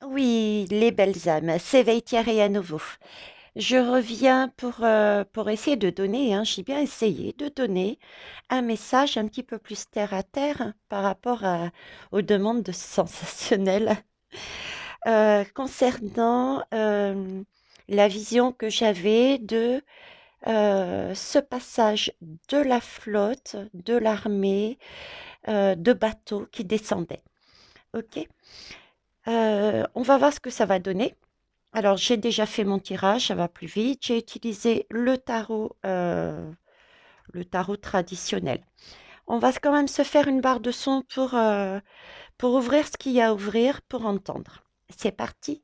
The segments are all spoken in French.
Oui, les belles âmes, s'éveillent Thierry à nouveau. Je reviens pour essayer de donner, hein, j'ai bien essayé de donner un message un petit peu plus terre à terre par rapport aux demandes de sensationnel concernant la vision que j'avais de ce passage de la flotte, de l'armée, de bateaux qui descendaient. Ok. On va voir ce que ça va donner. Alors, j'ai déjà fait mon tirage, ça va plus vite. J'ai utilisé le tarot traditionnel. On va quand même se faire une barre de son pour ouvrir ce qu'il y a à ouvrir, pour entendre. C'est parti.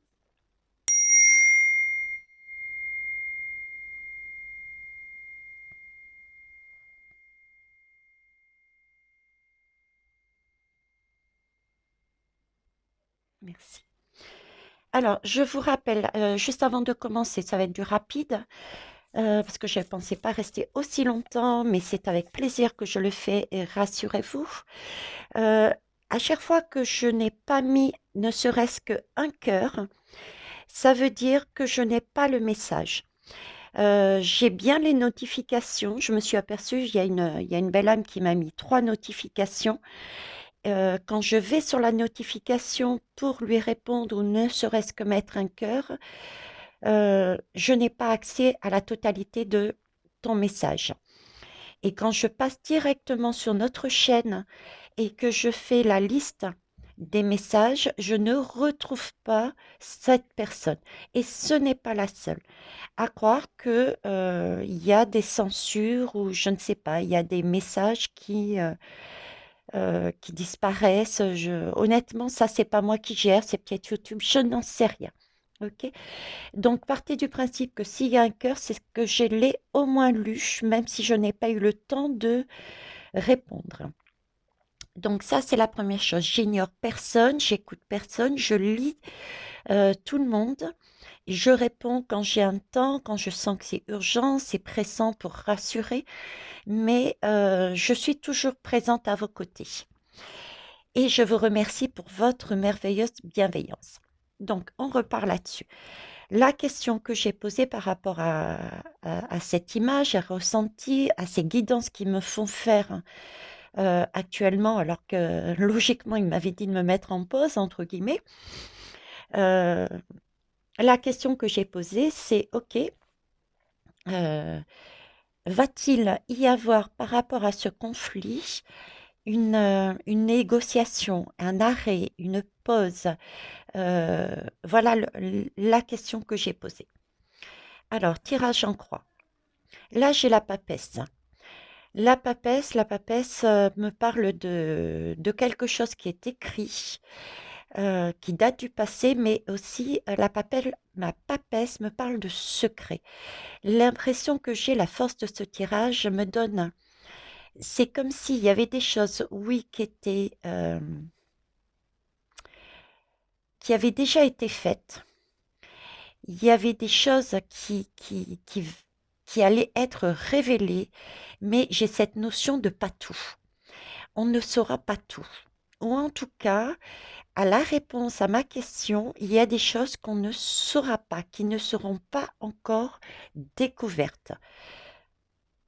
Merci. Alors, je vous rappelle, juste avant de commencer, ça va être du rapide, parce que je ne pensais pas rester aussi longtemps, mais c'est avec plaisir que je le fais, et rassurez-vous. Euh, à chaque fois que je n'ai pas mis ne serait-ce qu'un cœur, ça veut dire que je n'ai pas le message. J'ai bien les notifications. Je me suis aperçue, il y a une belle âme qui m'a mis 3 notifications. Quand je vais sur la notification pour lui répondre ou ne serait-ce que mettre un cœur, je n'ai pas accès à la totalité de ton message. Et quand je passe directement sur notre chaîne et que je fais la liste des messages, je ne retrouve pas cette personne. Et ce n'est pas la seule. À croire que, il y a des censures ou je ne sais pas, il y a des messages qui disparaissent. Honnêtement, ça, c'est pas moi qui gère, c'est peut-être YouTube, je n'en sais rien. OK? Donc, partez du principe que s'il y a un cœur, c'est que je l'ai au moins lu, même si je n'ai pas eu le temps de répondre. Donc ça, c'est la première chose. J'ignore personne, j'écoute personne, je lis tout le monde. Je réponds quand j'ai un temps, quand je sens que c'est urgent, c'est pressant pour rassurer, mais je suis toujours présente à vos côtés. Et je vous remercie pour votre merveilleuse bienveillance. Donc, on repart là-dessus. La question que j'ai posée par rapport à cette image, à ressenti, à ces guidances qui me font faire actuellement, alors que logiquement, il m'avait dit de me mettre en pause, entre guillemets, euh, la question que j'ai posée, c'est, OK, euh, va-t-il y avoir par rapport à ce conflit une négociation, un arrêt, une pause? Voilà la question que j'ai posée. Alors, tirage en croix. Là, j'ai la papesse. La papesse me parle de quelque chose qui est écrit, qui date du passé, mais aussi ma papesse me parle de secret. L'impression que j'ai, la force de ce tirage me donne, c'est comme s'il y avait des choses, oui, qui avaient déjà été faites. Il y avait des choses qui allaient être révélées, mais j'ai cette notion de pas tout. On ne saura pas tout. Ou en tout cas, à la réponse à ma question, il y a des choses qu'on ne saura pas, qui ne seront pas encore découvertes.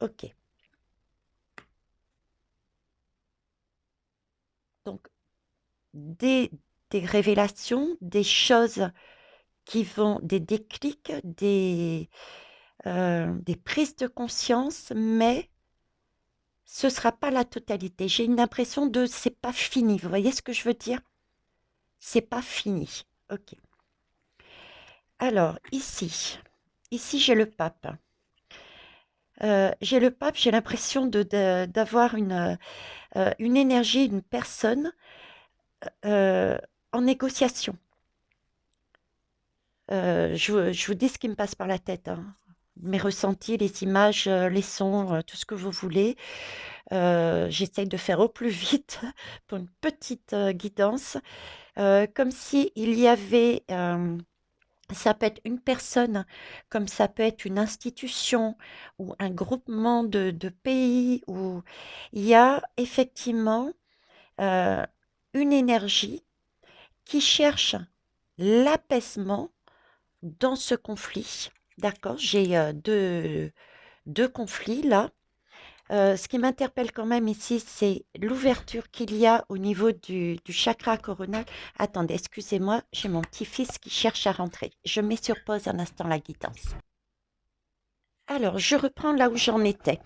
Ok, donc des, des révélations, des choses des déclics, des prises de conscience, mais ce ne sera pas la totalité. J'ai une impression de c'est pas fini. Vous voyez ce que je veux dire? C'est pas fini. Ok. Alors, ici j'ai le pape. J'ai l'impression d'avoir une énergie, une personne euh, en négociation. Je vous dis ce qui me passe par la tête, hein. Mes ressentis, les images, les sons, tout ce que vous voulez. J'essaye de faire au plus vite pour une petite guidance. Comme si il y avait, ça peut être une personne, comme ça peut être une institution ou un groupement de pays où il y a effectivement euh, une énergie qui cherche. l'apaisement dans ce conflit. D'accord? J'ai deux conflits là. Ce qui m'interpelle quand même ici, c'est l'ouverture qu'il y a au niveau du chakra coronal. Attendez, excusez-moi, j'ai mon petit-fils qui cherche à rentrer. Je mets sur pause un instant la guidance. Alors, je reprends là où j'en étais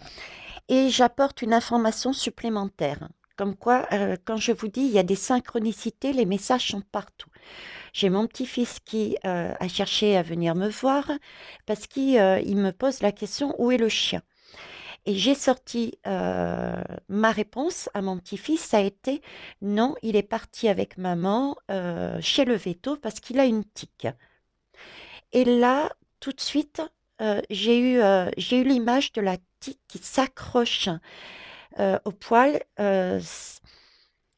et j'apporte une information supplémentaire. Comme quoi, quand je vous dis, il y a des synchronicités, les messages sont partout. J'ai mon petit-fils qui a cherché à venir me voir parce qu'il il me pose la question, où est le chien? Et j'ai sorti ma réponse à mon petit-fils, ça a été non, il est parti avec maman chez le veto parce qu'il a une tique. Et là, tout de suite, j'ai eu l'image de la tique qui s'accroche au poil.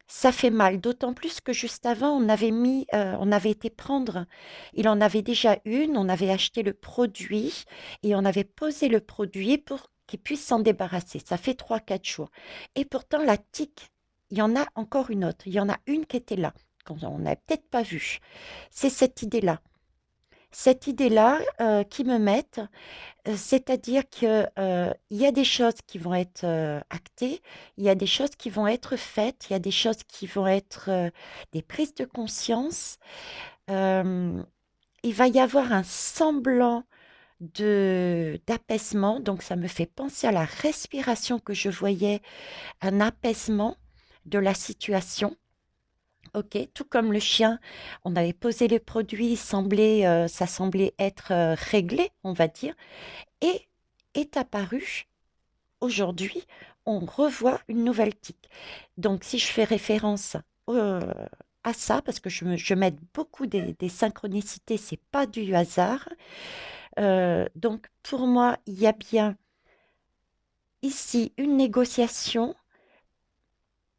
Ça fait mal, d'autant plus que juste avant, on avait été prendre, il en avait déjà une, on avait acheté le produit et on avait posé le produit pour qu'il puisse s'en débarrasser. Ça fait 3, 4 jours. Et pourtant, la tique, il y en a encore une autre. Il y en a une qui était là, qu'on n'a peut-être pas vue. C'est cette idée-là. Cette idée-là qui me met. C'est-à-dire que, il y a des choses qui vont être, actées, il y a des choses qui vont être faites, il y a des choses qui vont être, des prises de conscience. Hem, il va y avoir un semblant de d'apaisement, donc ça me fait penser à la respiration que je voyais, un apaisement de la situation. OK, tout comme le chien, on avait posé les produits, ça semblait être, réglé, on va dire et est apparu aujourd'hui, on revoit une nouvelle tique. Donc, si je fais référence euh, à ça, parce que je m'aide beaucoup des synchronicités, c'est pas du hasard. Donc, pour moi, il y a bien ici une négociation.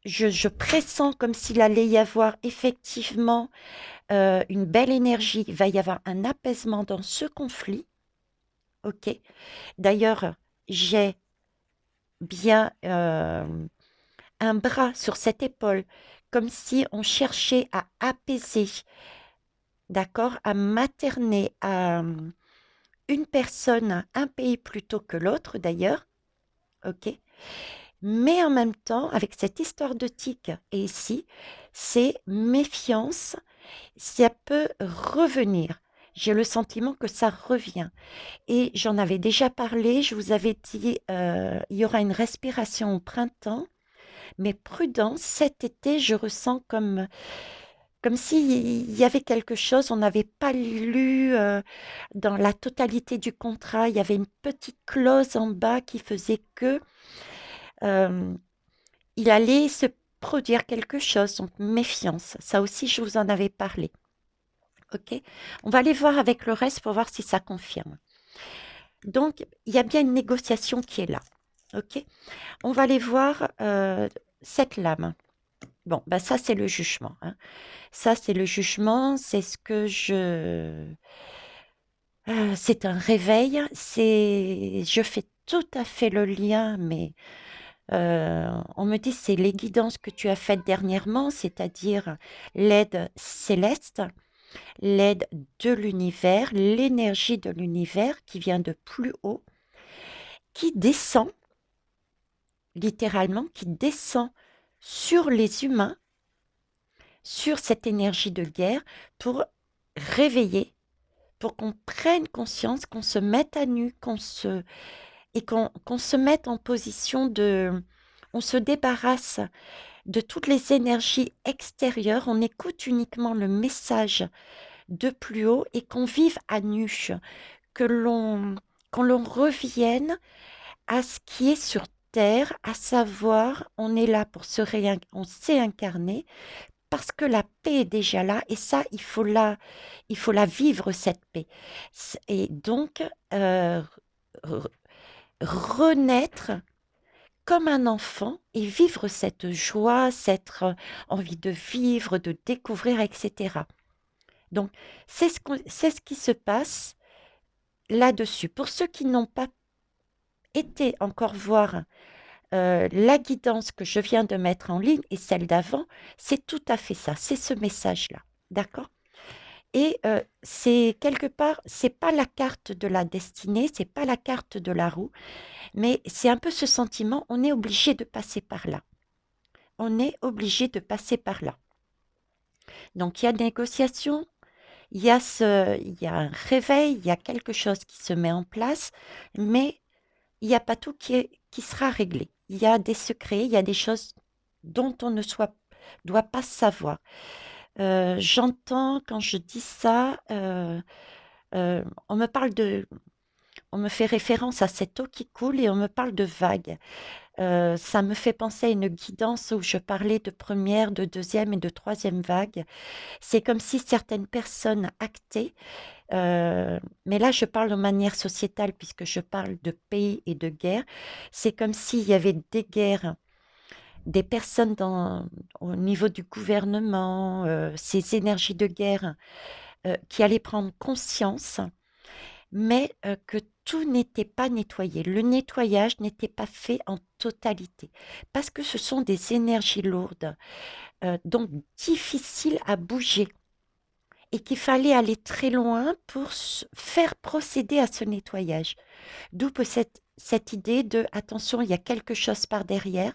Je pressens comme s'il allait y avoir effectivement une belle énergie. Il va y avoir un apaisement dans ce conflit. OK. D'ailleurs, j'ai bien un bras sur cette épaule, comme si on cherchait à apaiser, d'accord, à materner une personne, un pays plutôt que l'autre d'ailleurs, ok. Mais en même temps, avec cette histoire de tic et ici, c'est méfiance, ça peut revenir. J'ai le sentiment que ça revient. Et j'en avais déjà parlé, je vous avais dit, il y aura une respiration au printemps. Mais prudence, cet été, je ressens comme s'il y avait quelque chose, on n'avait pas lu dans la totalité du contrat, il y avait une petite clause en bas qui faisait que euh, il allait se produire quelque chose, donc méfiance. Ça aussi, je vous en avais parlé. Ok? On va aller voir avec le reste pour voir si ça confirme. Donc, il y a bien une négociation qui est là. Ok? On va aller voir cette lame. Bon, bah ça, c'est le jugement, hein. Ça, c'est le jugement, c'est ce que c'est un réveil, je fais tout à fait le lien, mais on me dit c'est les guidances que tu as faites dernièrement, c'est-à-dire l'aide céleste, l'aide de l'univers, l'énergie de l'univers qui vient de plus haut, qui descend, littéralement, qui descend sur les humains, sur cette énergie de guerre pour réveiller, pour qu'on prenne conscience, qu'on se mette à nu, qu'on se mette en position de... On se débarrasse de toutes les énergies extérieures, on écoute uniquement le message de plus haut et qu'on vive à nu, que l'on qu'on l'on revienne à ce qui est sur terre, à savoir, on est là pour on s'est incarné parce que la paix est déjà là et ça, il faut la vivre cette paix. Et donc, re- renaître comme un enfant et vivre cette joie, cette envie de vivre, de découvrir, etc. Donc, c'est ce qui se passe là-dessus. Pour ceux qui n'ont pas été encore voir la guidance que je viens de mettre en ligne et celle d'avant, c'est tout à fait ça, c'est ce message-là. D'accord? Et c'est quelque part, c'est pas la carte de la destinée, c'est pas la carte de la roue, mais c'est un peu ce sentiment, on est obligé de passer par là. On est obligé de passer par là. Donc il y a des négociations, il y a un réveil, il y a quelque chose qui se met en place, mais il n'y a pas tout qui sera réglé. Il y a des secrets, il y a des choses dont on ne doit pas savoir. J'entends quand je dis ça, on me parle on me fait référence à cette eau qui coule et on me parle de vagues. Ça me fait penser à une guidance où je parlais de première, de deuxième et de troisième vague. C'est comme si certaines personnes actaient, mais là je parle de manière sociétale puisque je parle de pays et de guerre. C'est comme s'il y avait des guerres, des personnes au niveau du gouvernement, ces énergies de guerre qui allaient prendre conscience, mais que tout n'était pas nettoyé. Le nettoyage n'était pas fait en totalité, parce que ce sont des énergies lourdes, donc difficiles à bouger, et qu'il fallait aller très loin pour faire procéder à ce nettoyage. D'où cette idée de attention, il y a quelque chose par derrière.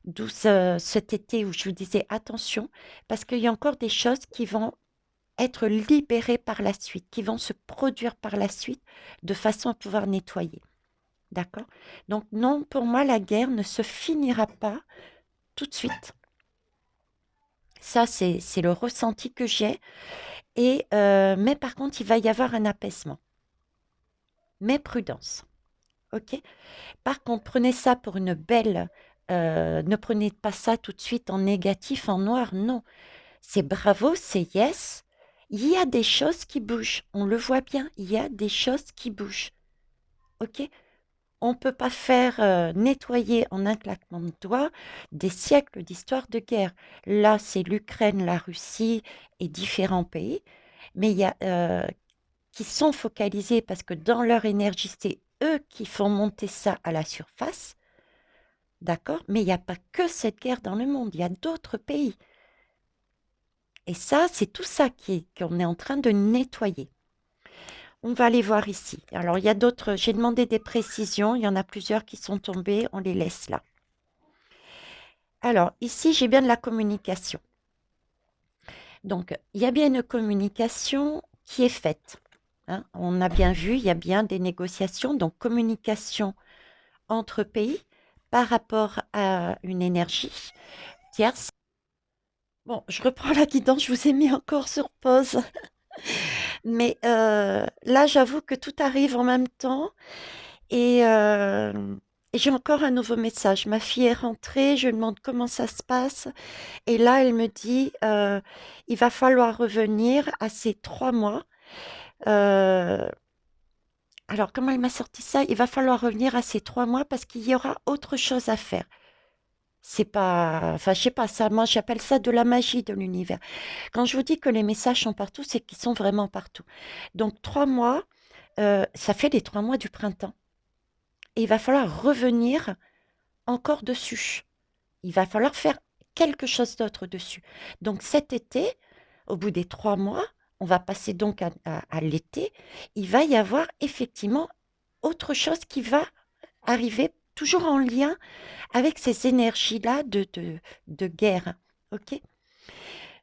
D'où cet été où je vous disais attention, parce qu'il y a encore des choses qui vont être libérées par la suite, qui vont se produire par la suite de façon à pouvoir nettoyer. D'accord? Donc non, pour moi, la guerre ne se finira pas tout de suite. Ça, c'est le ressenti que j'ai. Et, mais par contre, il va y avoir un apaisement. Mais prudence. OK? Par contre, prenez ça pour une belle... ne prenez pas ça tout de suite en négatif, en noir. Non. C'est bravo, c'est yes. Il y a des choses qui bougent. On le voit bien, il y a des choses qui bougent. OK? On ne peut pas faire nettoyer en un claquement de doigts des siècles d'histoire de guerre. Là, c'est l'Ukraine, la Russie et différents pays, mais il y a qui sont focalisés parce que dans leur énergie, c'est eux qui font monter ça à la surface, d'accord? Mais il n'y a pas que cette guerre dans le monde, il y a d'autres pays. Et ça, c'est tout ça qu'on est en train de nettoyer. On va aller voir ici. Alors, il y a d'autres, j'ai demandé des précisions, il y en a plusieurs qui sont tombées, on les laisse là. Alors, ici, j'ai bien de la communication. Donc, il y a bien une communication qui est faite. Hein. On a bien vu, il y a bien des négociations, donc communication entre pays par rapport à une énergie tierce. Bon, je reprends la guidance, je vous ai mis encore sur pause. Mais là, j'avoue que tout arrive en même temps et, et j'ai encore un nouveau message. Ma fille est rentrée, je lui demande comment ça se passe. Et là, elle me dit, il va falloir revenir à ces 3 mois. Euh, alors, comment elle m'a sorti ça? Il va falloir revenir à ces 3 mois parce qu'il y aura autre chose à faire. C'est pas, enfin, je sais pas ça. Moi, j'appelle ça de la magie de l'univers. Quand je vous dis que les messages sont partout, c'est qu'ils sont vraiment partout. Donc, 3 mois, ça fait les 3 mois du printemps. Et il va falloir revenir encore dessus. Il va falloir faire quelque chose d'autre dessus. Donc, cet été, au bout des 3 mois, on va passer donc à l'été. Il va y avoir effectivement autre chose qui va arriver, toujours en lien avec ces énergies-là de guerre. OK?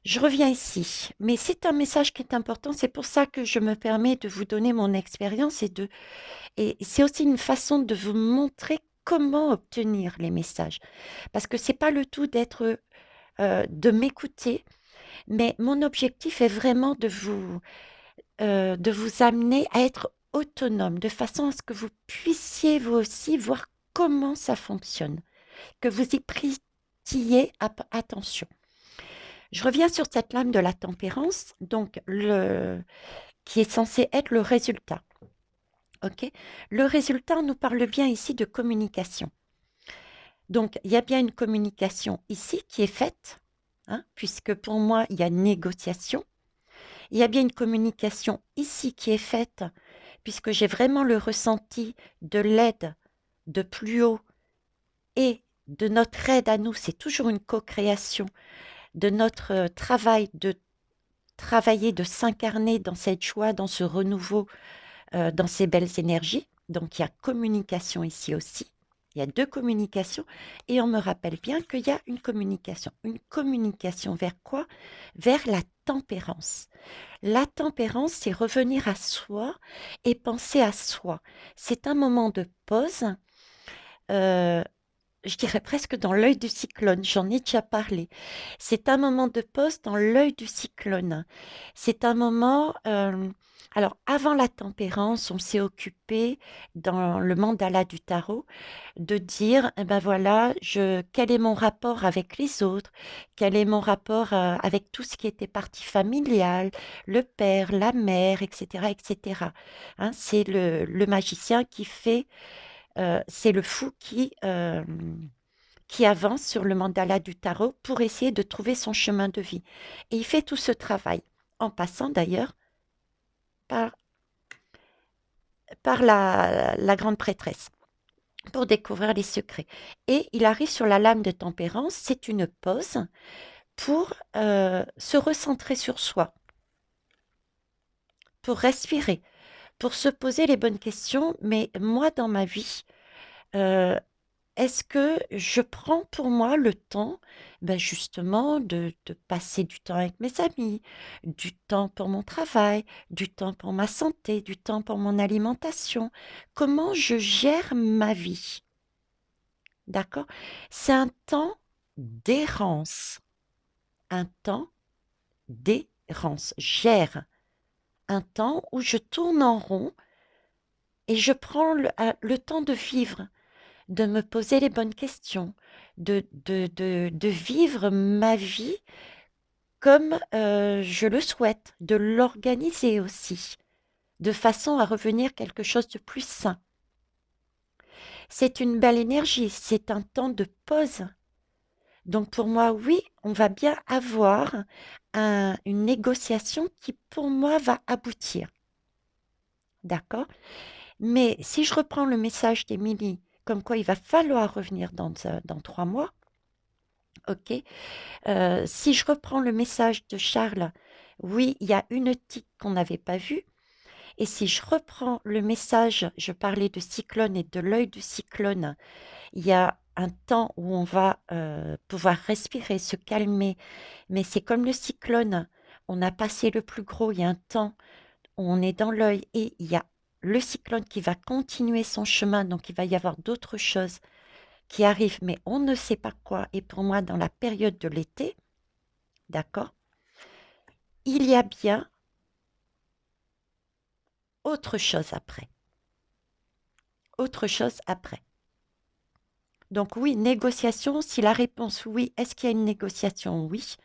Je reviens ici, mais c'est un message qui est important. C'est pour ça que je me permets de vous donner mon expérience et c'est aussi une façon de vous montrer comment obtenir les messages. Parce que c'est pas le tout de m'écouter, mais mon objectif est vraiment de vous amener à être autonome, de façon à ce que vous puissiez vous aussi voir comment ça fonctionne, que vous y prêtiez attention. Je reviens sur cette lame de la tempérance, donc qui est censé être le résultat. Ok? Le résultat, on nous parle bien ici de communication. Donc, il y a bien une communication ici qui est faite, hein, puisque pour moi, il y a négociation. Il y a bien une communication ici qui est faite, puisque j'ai vraiment le ressenti de l'aide de plus haut et de notre aide à nous. C'est toujours une co-création de notre travail de travailler, de s'incarner dans cette joie, dans ce renouveau, dans ces belles énergies. Donc, il y a communication ici aussi. Il y a deux communications et on me rappelle bien qu'il y a une communication. Une communication vers quoi? Vers la tempérance. La tempérance, c'est revenir à soi et penser à soi. C'est un moment de pause, euh, je dirais presque dans l'œil du cyclone, j'en ai déjà parlé. C'est un moment de pause dans l'œil du cyclone. C'est un moment, alors avant la tempérance, on s'est occupé dans le mandala du tarot de dire, eh ben voilà, quel est mon rapport avec les autres, quel est mon rapport avec tout ce qui était partie familiale, le père, la mère, etc., etc. Hein, c'est le magicien qui fait, c'est le fou qui avance sur le mandala du tarot pour essayer de trouver son chemin de vie. Et il fait tout ce travail, en passant d'ailleurs par, par la grande prêtresse, pour découvrir les secrets. Et il arrive sur la lame de tempérance, c'est une pause pour se recentrer sur soi, pour respirer, pour se poser les bonnes questions. Mais moi, dans ma vie, euh, est-ce que je prends pour moi le temps, ben justement, de passer du temps avec mes amis, du temps pour mon travail, du temps pour ma santé, du temps pour mon alimentation? Comment je gère ma vie? D'accord? C'est un temps d'errance. Un temps d'errance. Gère un temps où je tourne en rond et je prends le temps de vivre, de me poser les bonnes questions, de vivre ma vie comme je le souhaite, de l'organiser aussi, de façon à revenir quelque chose de plus sain. C'est une belle énergie, c'est un temps de pause. Donc pour moi, oui, on va bien avoir une négociation qui, pour moi, va aboutir. D'accord? Mais si je reprends le message d'Émilie, comme quoi il va falloir revenir dans 3 mois, ok? Si je reprends le message de Charles, oui, il y a une tique qu'on n'avait pas vue. Et si je reprends le message, je parlais de cyclone et de l'œil du cyclone, il y a un temps où on va pouvoir respirer, se calmer. Mais c'est comme le cyclone, on a passé le plus gros, il y a un temps où on est dans l'œil et il y a le cyclone qui va continuer son chemin, donc il va y avoir d'autres choses qui arrivent, mais on ne sait pas quoi. Et pour moi, dans la période de l'été, d'accord, il y a bien autre chose après. Autre chose après. Donc oui, négociation, si la réponse oui, est-ce qu'il y a une négociation? Oui.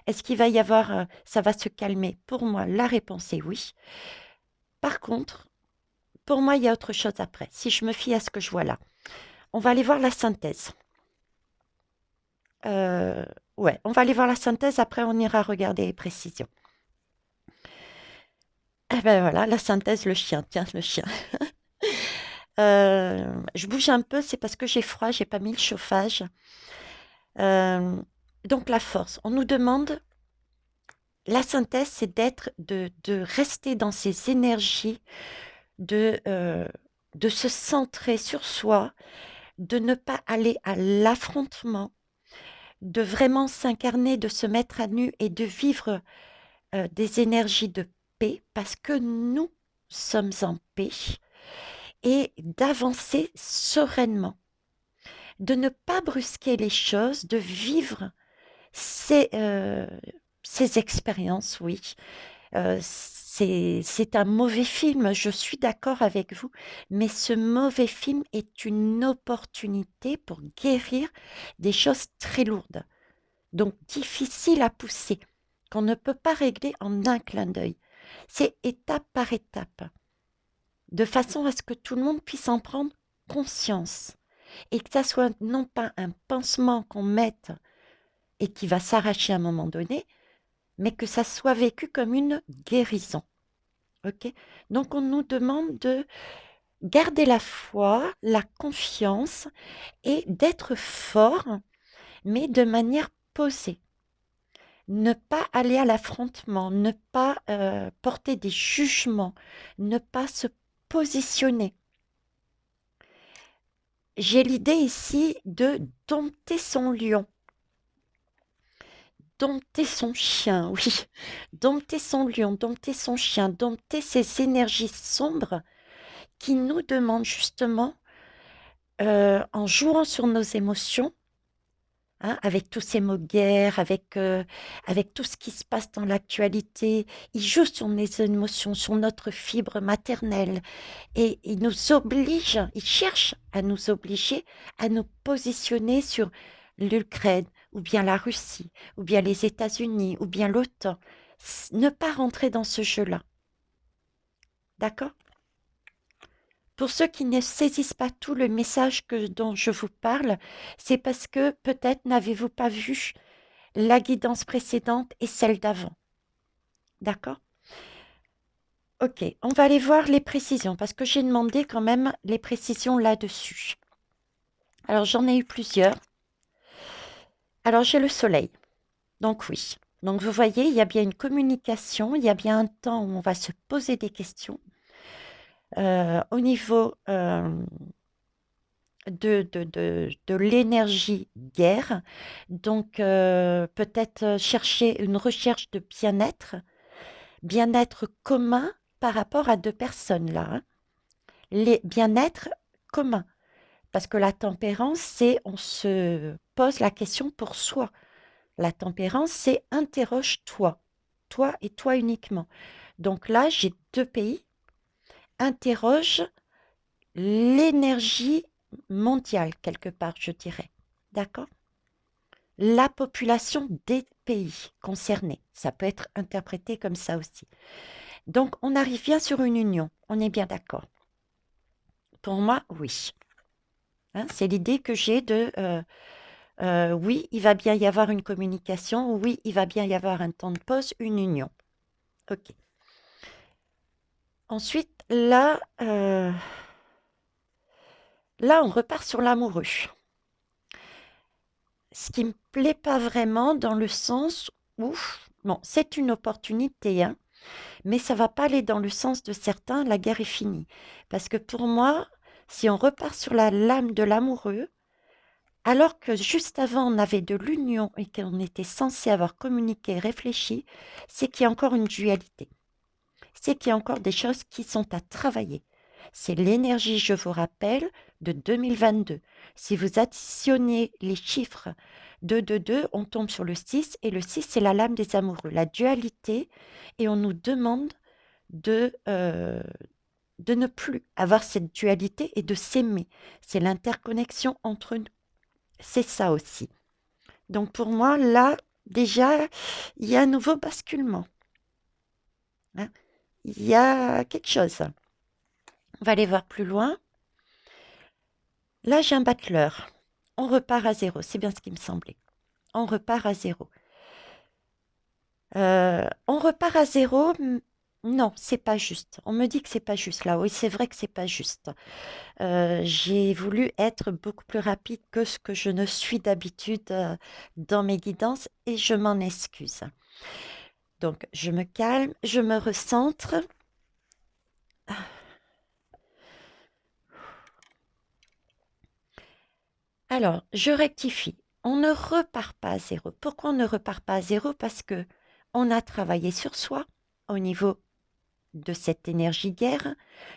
Est-ce qu'il va y avoir, ça va se calmer? Pour moi, la réponse est oui. Par contre, pour moi, il y a autre chose après, si je me fie à ce que je vois là. On va aller voir la synthèse. Euh, ouais, on va aller voir la synthèse, après on ira regarder les précisions. Eh ben voilà, la synthèse, le chien, tiens, le chien. Je bouge un peu, c'est parce que j'ai froid, j'ai pas mis le chauffage. Euh, donc la force, on nous demande, la synthèse, c'est de rester dans ces énergies, de se centrer sur soi, de ne pas aller à l'affrontement, de vraiment s'incarner, de se mettre à nu et de vivre des énergies de paix parce que nous sommes en paix et d'avancer sereinement, de ne pas brusquer les choses, de vivre ces expériences, oui. C'est un mauvais film, je suis d'accord avec vous, mais ce mauvais film est une opportunité pour guérir des choses très lourdes, donc difficiles à pousser, qu'on ne peut pas régler en un clin d'œil. C'est étape par étape, de façon à ce que tout le monde puisse en prendre conscience et que ça soit non pas un pansement qu'on mette et qui va s'arracher à un moment donné, mais que ça soit vécu comme une guérison. Ok? Donc on nous demande de garder la foi, la confiance et d'être fort, mais de manière posée. ne pas aller à l'affrontement, ne pas porter des jugements, ne pas se positionner. J'ai l'idée ici de dompter son lion, dompter son chien, oui, dompter son lion, dompter son chien, dompter ces énergies sombres qui nous demandent justement, en jouant sur nos émotions, hein, avec tous ces mots de guerre, avec tout ce qui se passe dans l'actualité, ils jouent sur les émotions, sur notre fibre maternelle, et ils nous obligent, ils cherchent à nous obliger à nous positionner sur l'Ukraine, ou bien la Russie, ou bien les États-Unis, ou bien l'OTAN. Ne pas rentrer dans ce jeu-là, d'accord? Pour ceux qui ne saisissent pas tout le message dont je vous parle, c'est parce que peut-être n'avez-vous pas vu la guidance précédente et celle d'avant. D'accord? Ok, on va aller voir les précisions parce que j'ai demandé quand même les précisions là-dessus. Alors j'en ai eu plusieurs. Alors j'ai le soleil. Donc oui. Donc vous voyez, il y a bien une communication, il y a bien un temps où on va se poser des questions. Au niveau de l'énergie guerre. Donc, peut-être chercher une recherche de bien-être commun par rapport à deux personnes là, hein. Les bien-être commun. Parce que la tempérance, c'est on se pose la question pour soi. La tempérance, c'est interroge-toi, toi et toi uniquement. Donc là, j'ai deux pays. Interroge l'énergie mondiale, quelque part, je dirais. D'accord? La population des pays concernés. Ça peut être interprété comme ça aussi. Donc, on arrive bien sur une union. On est bien d'accord. Pour moi, oui. Hein, c'est l'idée que j'ai oui, il va bien y avoir une communication. Oui, il va bien y avoir un temps de pause, une union. OK. Ensuite, là, on repart sur l'amoureux. Ce qui me plaît pas vraiment dans le sens où, bon, c'est une opportunité, hein, mais ça va pas aller dans le sens de certains, la guerre est finie. Parce que pour moi, si on repart sur la lame de l'amoureux, alors que juste avant on avait de l'union et qu'on était censé avoir communiqué, réfléchi, c'est qu'il y a encore une dualité. C'est qu'il y a encore des choses qui sont à travailler. C'est l'énergie, je vous rappelle, de 2022. Si vous additionnez les chiffres 2, on tombe sur le 6, et le 6, c'est la lame des amoureux, la dualité, et on nous demande de ne plus avoir cette dualité et de s'aimer. C'est l'interconnexion entre nous. C'est ça aussi. Donc pour moi, là, déjà, il y a un nouveau basculement, hein. Il y a quelque chose. On va aller voir plus loin. Là, j'ai un battleur. On repart à zéro. C'est bien ce qui me semblait. On repart à zéro. On repart à zéro. Non, c'est pas juste. On me dit que c'est pas juste là. Oui, c'est vrai que c'est pas juste. J'ai voulu être beaucoup plus rapide que ce que je ne suis d'habitude dans mes guidances et je m'en excuse. Donc, je me calme, je me recentre. Alors, je rectifie. On ne repart pas à zéro. Pourquoi on ne repart pas à zéro? Parce que on a travaillé sur soi au niveau de cette énergie guerre,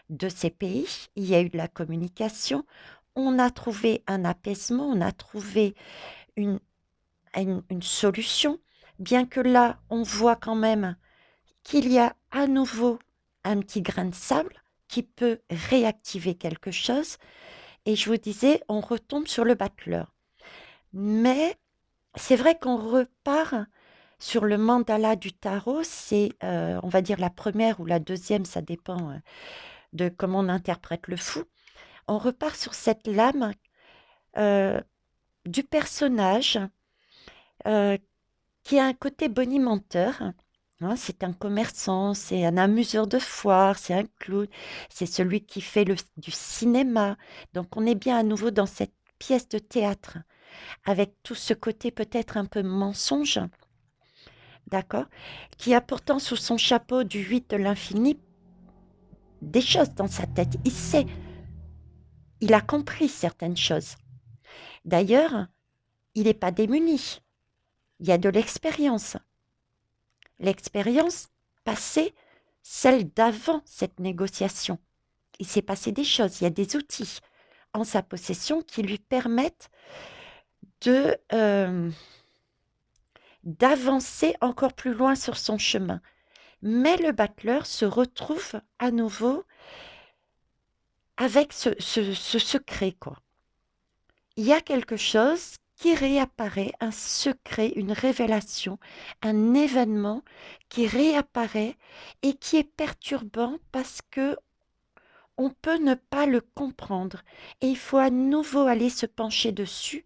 de ces pays. Il y a eu de la communication. On a trouvé un apaisement, on a trouvé une, une solution. Bien que là, on voit quand même qu'il y a à nouveau un petit grain de sable qui peut réactiver quelque chose. Et je vous disais, on retombe sur le battleur. Mais c'est vrai qu'on repart sur le mandala du tarot, c'est, on va dire, la première ou la deuxième, ça dépend de comment on interprète le fou. On repart sur cette lame euh, du personnage euh, qui a un côté bonimenteur, hein. C'est un commerçant, c'est un amuseur de foire, c'est un clown, c'est celui qui fait du cinéma. Donc on est bien à nouveau dans cette pièce de théâtre, avec tout ce côté peut-être un peu mensonge. d'accord? Qui a pourtant sous son chapeau du 8 de l'infini des choses dans sa tête. Il sait, il a compris certaines choses. D'ailleurs, il n'est pas démuni. Il y a de l'expérience. L'expérience passée, celle d'avant cette négociation. Il s'est passé des choses, il y a des outils en sa possession qui lui permettent de d'avancer encore plus loin sur son chemin. Mais le battleur se retrouve à nouveau avec ce secret, quoi. Il y a quelque chose qui réapparaît, un secret, une révélation, un événement qui réapparaît et qui est perturbant parce que on peut ne pas le comprendre et il faut à nouveau aller se pencher dessus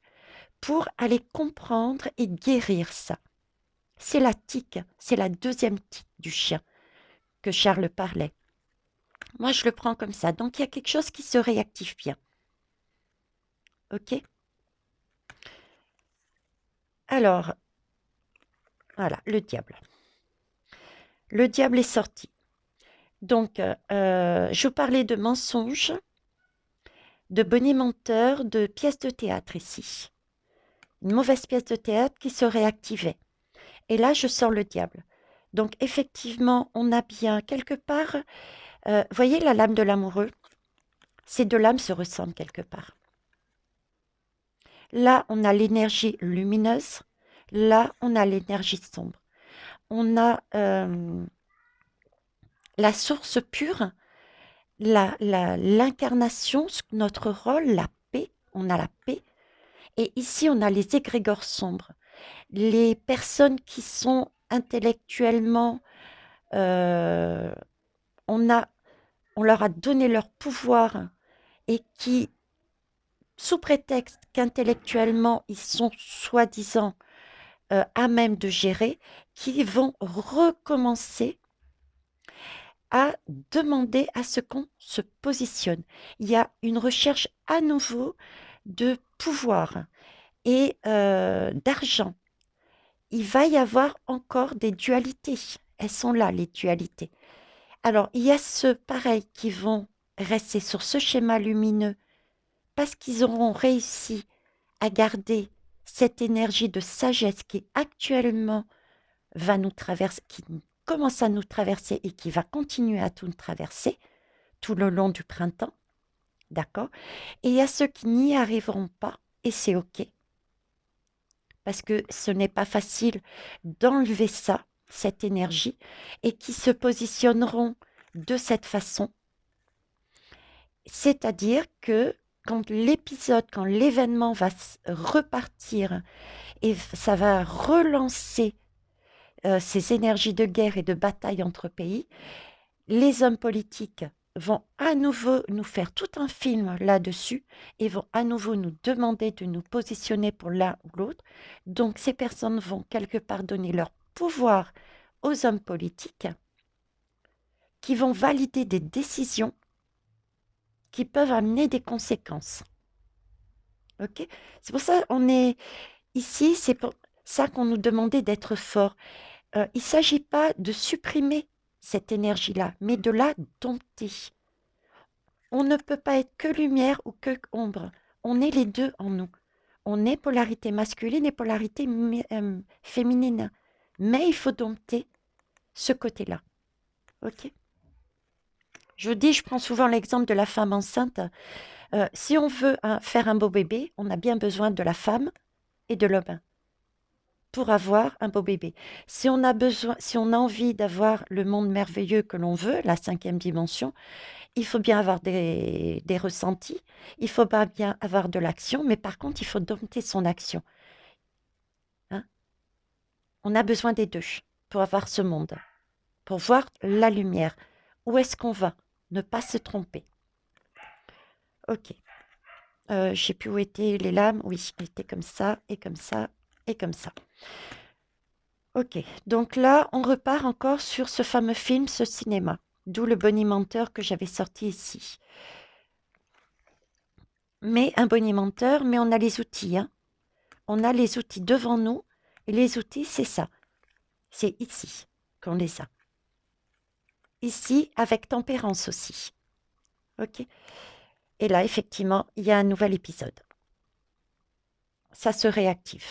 pour aller comprendre et guérir ça. C'est la tique, c'est la deuxième tique du chien que Charles parlait. Moi, je le prends comme ça. Donc, il y a quelque chose qui se réactive bien. OK? Alors, voilà, le diable. Le diable est sorti. Donc, je vous parlais de mensonges, de bonnet menteur, de pièces de théâtre ici. Une mauvaise pièce de théâtre qui se réactivait. Et là, je sors le diable. Donc, effectivement, on a bien quelque part, voyez la lame de l'amoureux? Ces deux lames se ressemblent quelque part. Là, on a l'énergie lumineuse. Là, on a l'énergie sombre. On a la source pure, l'incarnation, notre rôle, la paix. On a la paix. Et ici, on a les égrégores sombres. Les personnes qui sont intellectuellement, euh, on a, on leur a donné leur pouvoir et qui, sous prétexte qu'intellectuellement, ils sont soi-disant à même de gérer, qui vont recommencer à demander à ce qu'on se positionne. Il y a une recherche à nouveau de pouvoir et d'argent. Il va y avoir encore des dualités. Elles sont là, les dualités. Alors, il y a ceux, pareil, qui vont rester sur ce schéma lumineux parce qu'ils auront réussi à garder cette énergie de sagesse qui actuellement va nous traverser, qui commence à nous traverser et qui va continuer à tout nous traverser tout le long du printemps, d'accord? Et il y a ceux qui n'y arriveront pas, et c'est OK, parce que ce n'est pas facile d'enlever ça, cette énergie, et qui se positionneront de cette façon. C'est-à-dire que quand l'épisode, quand l'événement va repartir et ça va relancer ces énergies de guerre et de bataille entre pays, les hommes politiques vont à nouveau nous faire tout un film là-dessus et vont à nouveau nous demander de nous positionner pour l'un ou l'autre. Donc ces personnes vont quelque part donner leur pouvoir aux hommes politiques qui vont valider des décisions qui peuvent amener des conséquences. Ok? C'est pour ça qu'on est ici, c'est pour ça qu'on nous demandait d'être fort. Il ne s'agit pas de supprimer cette énergie-là, mais de la dompter. On ne peut pas être que lumière ou que ombre. On est les deux en nous. On est polarité masculine et polarité féminine. Mais il faut dompter ce côté-là. Ok? Je vous dis, je prends souvent l'exemple de la femme enceinte. Si on veut faire un beau bébé, on a bien besoin de la femme et de l'homme pour avoir un beau bébé. Si on a besoin, si on a envie d'avoir le monde merveilleux que l'on veut, la cinquième dimension, il faut bien avoir des ressentis, il faut pas bien avoir de l'action, mais par contre, il faut dompter son action. Hein. On a besoin des deux pour avoir ce monde, pour voir la lumière. Où est-ce qu'on va? Ne pas se tromper. Ok. Je ne sais plus où étaient les lames. Oui, elles étaient comme ça, et comme ça, et comme ça. Ok. Donc là, on repart encore sur ce fameux film, ce cinéma. D'où le bonimenteur que j'avais sorti ici. Mais un bonimenteur, mais on a les outils. Hein. On a les outils devant nous. Et les outils, c'est ça. C'est ici qu'on les a. Ici, avec tempérance aussi. OK? Et là, effectivement, il y a un nouvel épisode. Ça se réactive.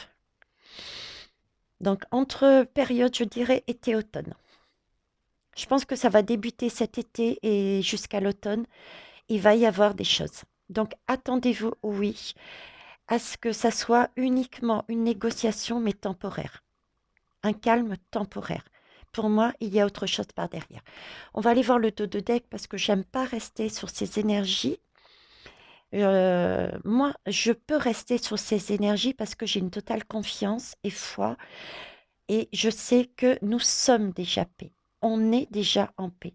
Donc, entre période, je dirais, été-automne. Je pense que ça va débuter cet été et jusqu'à l'automne, il va y avoir des choses. Donc, attendez-vous, oui, à ce que ça soit uniquement une négociation, mais temporaire. Un calme temporaire. Pour moi, il y a autre chose par derrière. On va aller voir le dos de deck parce que j'aime pas rester sur ces énergies. Moi, je peux rester sur ces énergies parce que j'ai une totale confiance et foi et je sais que nous sommes déjà paix. On est déjà en paix.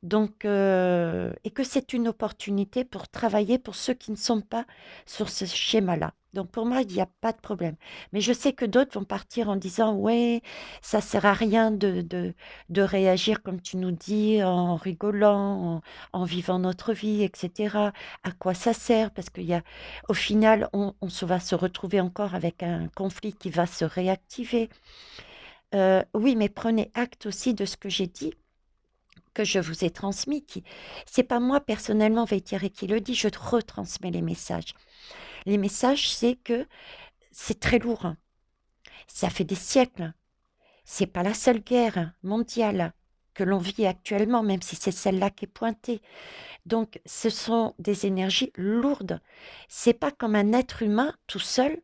Donc, et que c'est une opportunité pour travailler pour ceux qui ne sont pas sur ce schéma-là. Donc, pour moi, il n'y a pas de problème. Mais je sais que d'autres vont partir en disant, ouais, ça sert à rien de réagir comme tu nous dis, en rigolant, en vivant notre vie, etc. À quoi ça sert? Parce qu'il y a, au final, va se retrouver encore avec un conflit qui va se réactiver. Oui, mais prenez acte aussi de ce que j'ai dit, que je vous ai transmis. C'est pas moi personnellement, Vétéré, qui le dit, je retransmets les messages. Les messages, c'est que c'est très lourd, hein. Ça fait des siècles. C'est pas la seule guerre mondiale que l'on vit actuellement, même si c'est celle-là qui est pointée. Donc, ce sont des énergies lourdes. C'est pas comme un être humain tout seul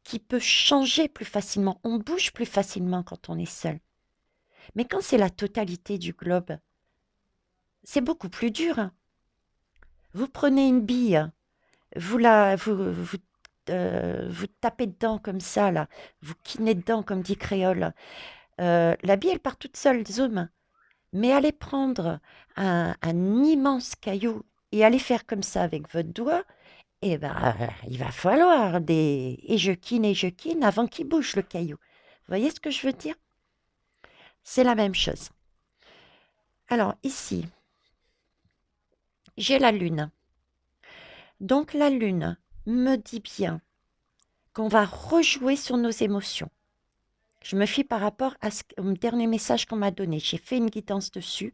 qui peut changer plus facilement. On bouge plus facilement quand on est seul. Mais quand c'est la totalité du globe, c'est beaucoup plus dur, hein. Vous prenez une bille, vous tapez dedans comme ça, là, vous quinez dedans, comme dit Créole. La bille, elle part toute seule, zoom. Mais allez prendre un immense caillou et allez faire comme ça avec votre doigt, et ben, il va falloir des... et je quine avant qu'il bouge le caillou. Vous voyez ce que je veux dire? C'est la même chose. Alors, ici, j'ai la lune. Donc, la lune me dit bien qu'on va rejouer sur nos émotions. Je me fie par rapport au dernier message qu'on m'a donné. J'ai fait une guidance dessus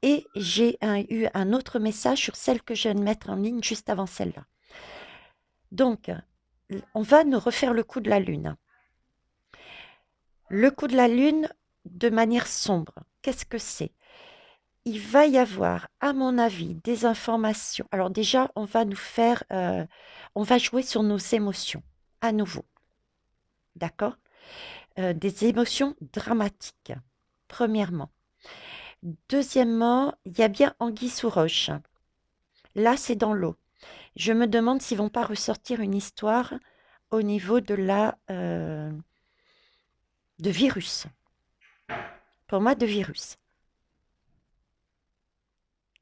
et j'ai eu un autre message sur celle que je viens de mettre en ligne juste avant celle-là. Donc, on va nous refaire le coup de la lune. Le coup de la lune de manière sombre. Qu'est-ce que c'est? Il va y avoir, à mon avis, des informations. Alors déjà, on va jouer sur nos émotions, à nouveau. D'accord? Des émotions dramatiques, premièrement. Deuxièmement, il y a bien anguille sous roche. Là, c'est dans l'eau. Je me demande s'ils vont pas ressortir une histoire au niveau de virus. Pour moi, de virus.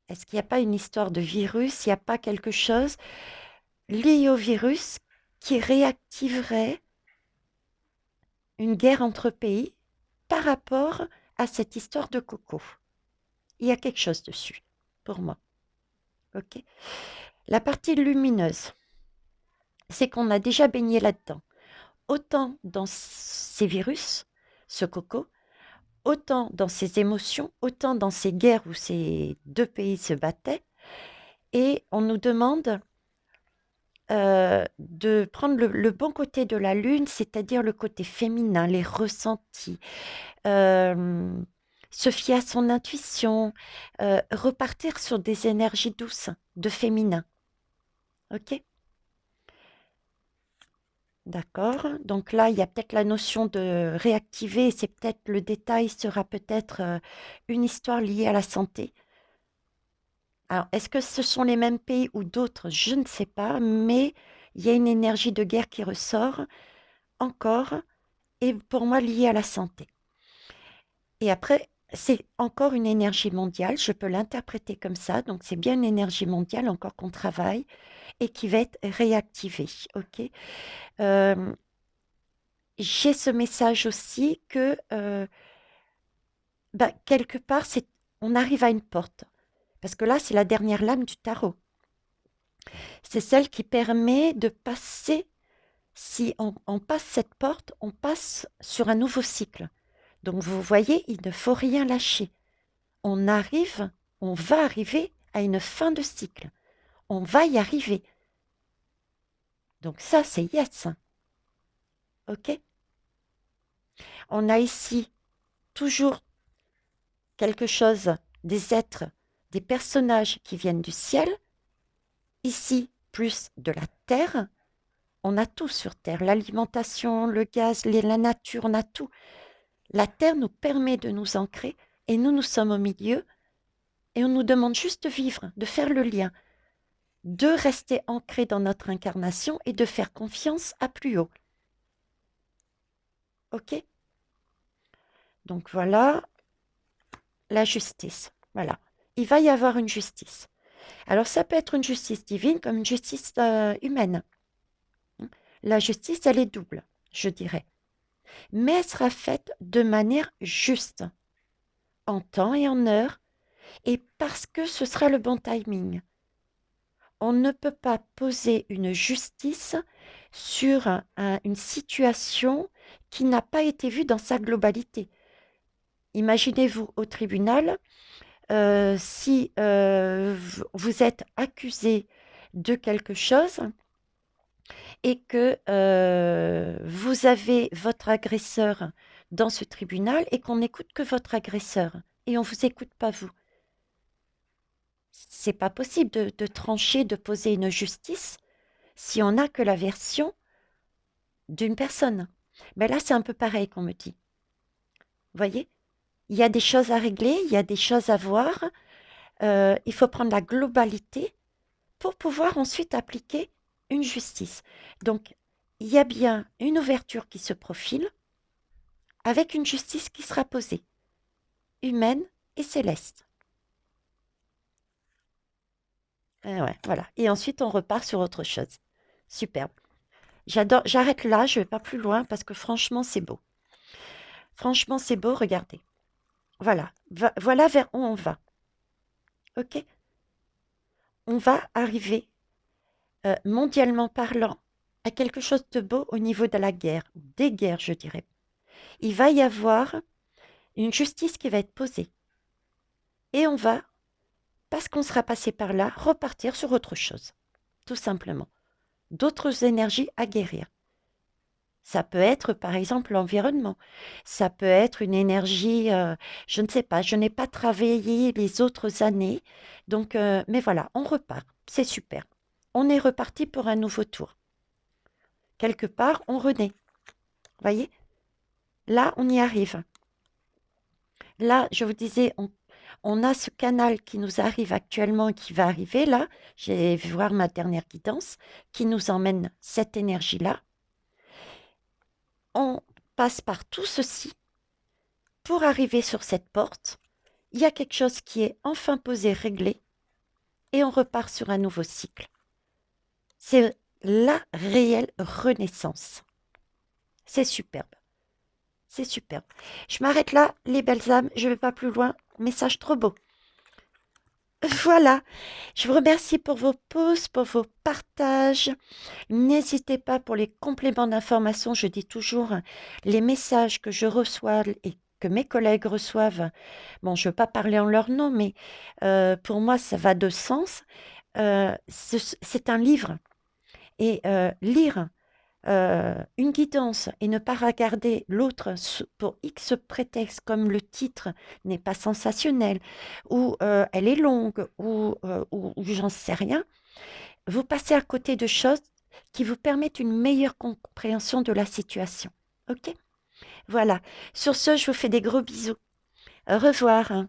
Est-ce qu'il n'y a pas une histoire de virus? Il n'y a pas quelque chose lié au virus qui réactiverait une guerre entre pays par rapport à cette histoire de coco? Il y a quelque chose dessus, pour moi. OK? La partie lumineuse, c'est qu'on a déjà baigné là-dedans. Autant dans ces virus, ce coco, autant dans ces émotions, autant dans ces guerres où ces deux pays se battaient. Et on nous demande de prendre le bon côté de la lune, c'est-à-dire le côté féminin, les ressentis, euh, se fier à son intuition, repartir sur des énergies douces, de féminin. OK? D'accord. Donc là, il y a peut-être la notion de réactiver, c'est peut-être le détail sera peut-être une histoire liée à la santé. Alors, est-ce que ce sont les mêmes pays ou d'autres? Je ne sais pas, mais il y a une énergie de guerre qui ressort encore, et pour moi liée à la santé. Et après, c'est encore une énergie mondiale, je peux l'interpréter comme ça, donc c'est bien une énergie mondiale encore qu'on travaille et qui va être réactivée. OK? Euh, j'ai ce message aussi que quelque part, on arrive à une porte. Parce que là, c'est la dernière lame du tarot. C'est celle qui permet de passer, si on passe cette porte, on passe sur un nouveau cycle. Donc vous voyez, il ne faut rien lâcher. On arrive, on va arriver à une fin de cycle. On va y arriver. Donc ça, c'est yes. OK? On a ici toujours quelque chose, des êtres, des personnages qui viennent du ciel. Ici, plus de la terre. On a tout sur terre, l'alimentation, le gaz, la nature, on a tout. La terre nous permet de nous ancrer et nous sommes au milieu et on nous demande juste de vivre, de faire le lien, de rester ancré dans notre incarnation et de faire confiance à plus haut. OK? Donc voilà la justice. Voilà. Il va y avoir une justice. Alors ça peut être une justice divine comme une justice humaine. La justice, elle est double, je dirais. Mais elle sera faite de manière juste, en temps et en heure, et parce que ce sera le bon timing. On ne peut pas poser une justice sur une situation qui n'a pas été vue dans sa globalité. Imaginez-vous au tribunal, si vous êtes accusé de quelque chose et que vous avez votre agresseur dans ce tribunal et qu'on n'écoute que votre agresseur et on ne vous écoute pas vous. C'est pas possible de trancher, de poser une justice si on n'a que la version d'une personne. Mais là, c'est un peu pareil qu'on me dit. Vous voyez? Il y a des choses à régler, il y a des choses à voir. Il faut prendre la globalité pour pouvoir ensuite appliquer une justice. Donc, il y a bien une ouverture qui se profile avec une justice qui sera posée, humaine et céleste. Ouais, voilà. Et ensuite, on repart sur autre chose. Superbe. J'adore. J'arrête là, je ne vais pas plus loin parce que franchement, c'est beau. Franchement, c'est beau, regardez. Voilà. Voilà vers où on va. OK? On va arriver, mondialement parlant, à quelque chose de beau au niveau de la guerre, des guerres, je dirais. Il va y avoir une justice qui va être posée. Et on va, parce qu'on sera passé par là, repartir sur autre chose. Tout simplement. D'autres énergies à guérir. Ça peut être, par exemple, l'environnement. Ça peut être une énergie, je ne sais pas, je n'ai pas travaillé les autres années. Donc, mais voilà, on repart. C'est super. On est reparti pour un nouveau tour. Quelque part, on renaît. Voyez? Là, on y arrive. Là, je vous disais, on a ce canal qui nous arrive actuellement et qui va arriver là. J'ai vu voir ma dernière guidance qui nous emmène cette énergie-là. On passe par tout ceci pour arriver sur cette porte. Il y a quelque chose qui est enfin posé, réglé, et on repart sur un nouveau cycle. C'est la réelle renaissance. C'est superbe. C'est superbe. Je m'arrête là, les belles âmes, je ne vais pas plus loin. Message trop beau. Voilà, je vous remercie pour vos pouces, pour vos partages. N'hésitez pas pour les compléments d'information. Je dis toujours les messages que je reçois et que mes collègues reçoivent. Bon, je ne veux pas parler en leur nom, mais pour moi, ça va de sens. C'est un livre. Et lire une guidance et ne pas regarder l'autre pour X prétexte, comme le titre n'est pas sensationnel, ou elle est longue, ou j'en sais rien, vous passez à côté de choses qui vous permettent une meilleure compréhension de la situation. OK? Voilà. Sur ce, je vous fais des gros bisous. Au revoir.